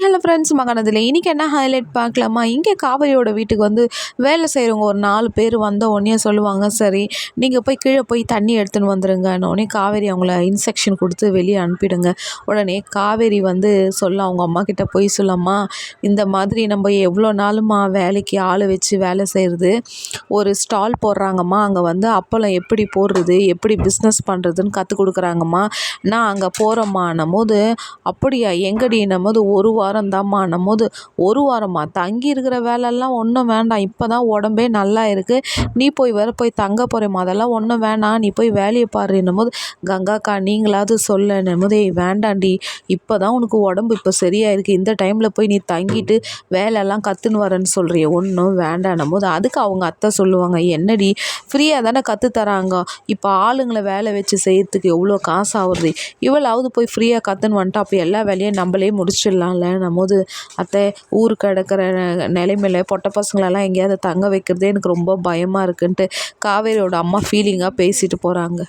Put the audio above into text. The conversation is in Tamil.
ஹலோ ஃப்ரெண்ட்ஸ், மகானதில் இன்றைக்கி என்ன ஹைலைட் பார்க்கலாமா? இங்கே காவேரியோட வீட்டுக்கு வந்து வேலை செய்கிறவங்க ஒரு 4 பேர் வந்த உடனே சொல்லுவாங்க, சரி நீங்கள் போய் கீழே போய் தண்ணி எடுத்துன்னு வந்துருங்கன்னு. உடனே காவேரி அவங்கள இன்ஸ்ட்ரக்ஷன் கொடுத்து வெளியே அனுப்பிடுங்க. உடனே காவேரி வந்து அவங்க அம்மா கிட்ட போய் சொல்லம்மா, இந்த மாதிரி நம்ம எவ்வளோ நாளுமா வேலைக்கு ஆளை வச்சு வேலை செய்கிறது, ஒரு ஸ்டால் போடுறாங்கம்மா, அங்கே வந்து அப்பளம் எப்படி போடுறது, எப்படி பிஸ்னஸ் பண்ணுறதுன்னு கற்றுக் கொடுக்குறாங்கம்மா. நான் அங்கே போகிறேம்மான்னும் போது, அப்படியா எங்கடின்னும் போது, ஒரு வாரம் தான்மான்னும் போது, ஒரு வாரமா தங்கி இருக்கிற வேலையெல்லாம் ஒன்றும் வேண்டாம், இப்போ தான் உடம்பே நல்லா இருக்குது, நீ போய் போய் தங்க போகிறேம்மா, அதெல்லாம் ஒன்றும் வேணாம், நீ போய் வேலையை பாருன்னும் போது, கங்காக்கா நீங்களாவது சொல்லணும் போது, வேண்டாண்டி இப்போ தான் உனக்கு உடம்பு இப்போ சரியாயிருக்கு, இந்த டைமில் போய் நீ தங்கிட்டு வேலையெல்லாம் கற்றுன்னு வரேன்னு சொல்கிறிய, ஒன்றும் வேண்டான்னும் போது, அதுக்கு அவங்க அத்தை சொல்லுவாங்க, என்னடி ஃப்ரீயாக தானே கற்றுத்தராங்க, இப்போ ஆளுங்களை வேலை வச்சு செய்கிறதுக்கு எவ்வளோ காசு ஆகுறது, இவளாவது போய் ஃப்ரீயாக கற்றுன்னு வந்துட்டு அப்போ எல்லா வேலையும் நம்மளே முடிச்சிடலாம்ல போது, அத்தை ஊருக்கு கிடக்கிற நிலைமையில பொட்டை பசங்களெல்லாம் எங்கேயாவது தங்க வைக்கிறதே எனக்கு ரொம்ப பயமாக இருக்குன்ட்டு காவேரியோட அம்மா ஃபீலிங்காக பேசிட்டு போகிறாங்க.